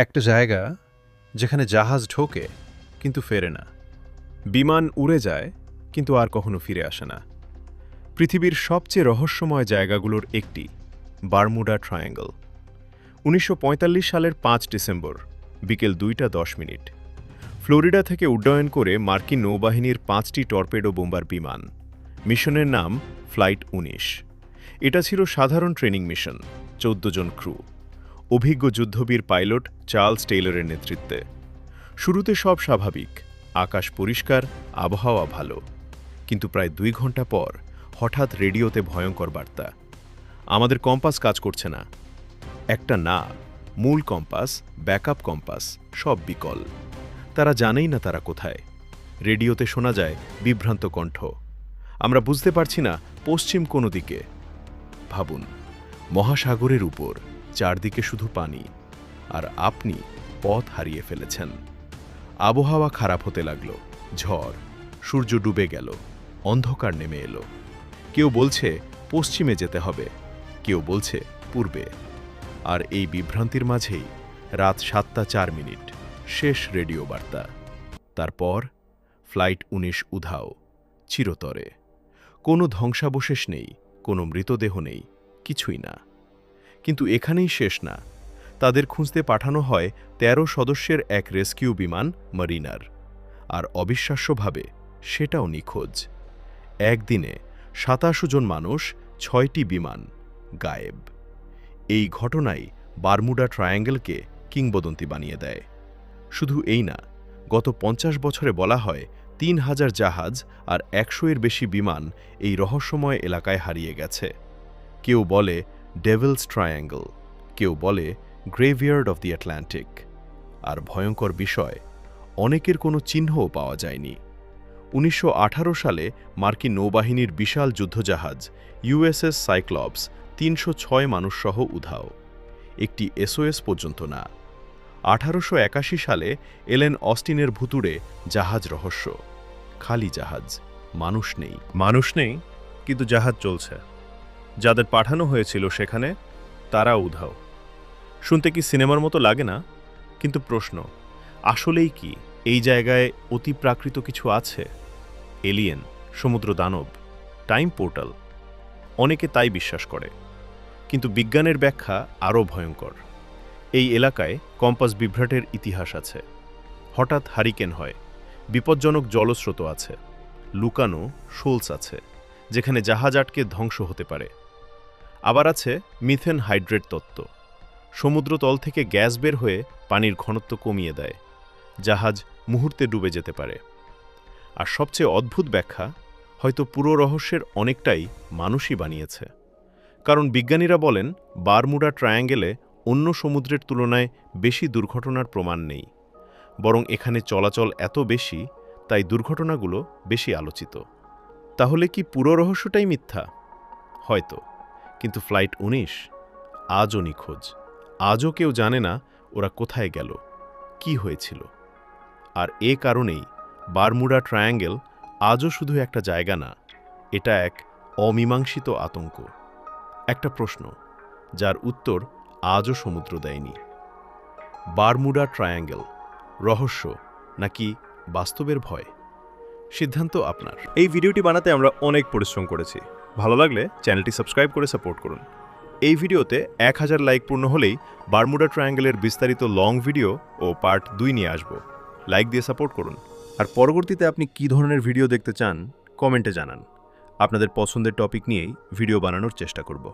একটা জায়গা যেখানে জাহাজ ঢোকে কিন্তু ফেরে না, বিমান উড়ে যায় কিন্তু আর কখনো ফিরে আসে না। পৃথিবীর সবচেয়ে রহস্যময় জায়গাগুলোর একটি বারমুডা ট্রায়াঙ্গল। ১৯৪৫ সালের ৫ ডিসেম্বর বিকেল ২:১০ ফ্লোরিডা থেকে উড্ডয়ন করে মার্কিন নৌবাহিনীর ৫টি টর্পেডো বোম্বার বিমান। মিশনের নাম ফ্লাইট ১৯। এটা ছিল সাধারণ ট্রেনিং মিশন, ১৪ জন ক্রু, অভিজ্ঞ যুদ্ধবীর পাইলট চার্লস টেইলরের নেতৃত্বে। শুরুতে সব স্বাভাবিক, আকাশ পরিষ্কার, আবহাওয়া ভালো। কিন্তু প্রায় ২ ঘন্টা পর হঠাৎ রেডিওতে ভয়ঙ্কর বার্তা। আমাদের কম্পাস কাজ করছে না। একটা না, মূল কম্পাস, ব্যাকআপ কম্পাস সব বিকল। তারা জানেই না তারা কোথায়। রেডিওতে শোনা যায় বিভ্রান্ত কণ্ঠ, আমরা বুঝতে পারছি না পশ্চিম কোনো দিকে। ভাবুন, মহাসাগরের উপর চারদিকে শুধু পানি, আর আপনি পথ হারিয়ে ফেলেছেন। আবহাওয়া খারাপ হতে লাগল, ঝড়, সূর্য ডুবে গেল, অন্ধকার নেমে এলো। কেউ বলছে পশ্চিমে যেতে হবে, কেউ বলছে পূর্বে। আর এই বিভ্রান্তির মাঝেই রাত ৭:০৪ শেষ রেডিও বার্তা। তারপর ফ্লাইট ১৯ উধাও, চিরতরে। কোনো ধ্বংসাবশেষ নেই, কোনো মৃতদেহ নেই, কিছুই না। কিন্তু এখানেই শেষ না। তাদের খুঁজতে পাঠানো হয় ১৩ সদস্যের এক রেস্কিউ বিমান মারিনার। আর অবিশ্বাস্যভাবে সেটাও নিখোঁজ। একদিনে ২৭ জন মানুষ, ৬টি বিমান গায়েব। এই ঘটনাই বারমুডা ট্রায়াঙ্গলকে কিংবদন্তি বানিয়ে দেয়। শুধু এই না, গত ৫০ বছরে বলা হয় ৩,০০০ জাহাজ আর ১০০-এর বেশি বিমান এই রহস্যময় এলাকায় হারিয়ে গেছে। কেউ বলে ডেভিলস ট্রায়াঙ্গল, কেউ বলে গ্রেভিয়ার্ড অফ দি আটলান্টিক। আর ভয়ঙ্কর বিষয়, অনেকের কোনো চিহ্নও পাওয়া যায়নি। ১৯১৮ সালে মার্কিন নৌবাহিনীর বিশাল যুদ্ধজাহাজ ইউএসএস সাইক্লপস ৩০৬ মানুষসহ উধাও। একটি এসওএস পর্যন্ত না। ১৮৮১ সালে এলেন অস্টিনের ভুতুড়ে জাহাজ রহস্য। খালি জাহাজ, মানুষ নেই। মানুষ নেই, কিন্তু জাহাজ চলছে। যাদের পাঠানো হয়েছিল সেখানে, তারা উধাও। শুনতে কি সিনেমার মতো লাগে না? কিন্তু প্রশ্ন, আসলেই কি এই জায়গায় অতিপ্রাকৃত কিছু আছে? এলিয়েন, সমুদ্র দানব, টাইম পোর্টাল? অনেকে তাই বিশ্বাস করে। কিন্তু বিজ্ঞানের ব্যাখ্যা আরও ভয়ঙ্কর। এই এলাকায় কম্পাস বিভ্রাটের ইতিহাস আছে। হঠাৎ হারিকেন হয়, বিপজ্জনক জলস্রোত আছে, লুকানো শোলস আছে যেখানে জাহাজ আটকে ধ্বংস হতে পারে। আবার আছে মিথেন হাইড্রেট তত্ত্ব। সমুদ্রতল থেকে গ্যাস বের হয়ে পানির ঘনত্ব কমিয়ে দেয়, জাহাজ মুহূর্তে ডুবে যেতে পারে। আর সবচেয়ে অদ্ভুত ব্যাখ্যা, হয়তো পুরো রহস্যের অনেকটাই মানুষই বানিয়েছে। কারণ বিজ্ঞানীরা বলেন বারমুডা ট্রায়াঙ্গেলে অন্য সমুদ্রের তুলনায় বেশি দুর্ঘটনার প্রমাণ নেই, বরং এখানে চলাচল এত বেশি তাই দুর্ঘটনাগুলো বেশি আলোচিত। তাহলে কি পুরো রহস্যটাই মিথ্যা? হয়তো, কিন্তু ফ্লাইট ১৯ আজও নিখোঁজ। আজও কেউ জানে না ওরা কোথায় গেল, কি হয়েছিল। আর এ কারণেই বারমুডা ট্রায়াঙ্গেল আজও শুধু একটা জায়গা না, এটা এক অমীমাংসিত আতঙ্ক। একটা প্রশ্ন যার উত্তর আজও সমুদ্র দেয়নি। বারমুডা ট্রায়াঙ্গেল রহস্য নাকি বাস্তবের ভয়? সিদ্ধান্ত আপনার। এই ভিডিওটি বানাতে আমরা অনেক পরিশ্রম করেছি। ভালো লাগলে চ্যানেলটি সাবস্ক্রাইব করে সাপোর্ট করুন। এই ভিডিওতে ১,০০০ লাইক পূর্ণ হলেই বারমুডা ট্রায়াঙ্গেলের বিস্তারিত লং ভিডিও ও পার্ট ২ নিয়ে আসব। লাইক দিয়ে সাপোর্ট করুন। আর পরবর্তীতে আপনি কী ধরনের ভিডিও দেখতে চান কমেন্টে জানান। আপনাদের পছন্দের টপিক নিয়েই ভিডিও বানানোর চেষ্টা করব।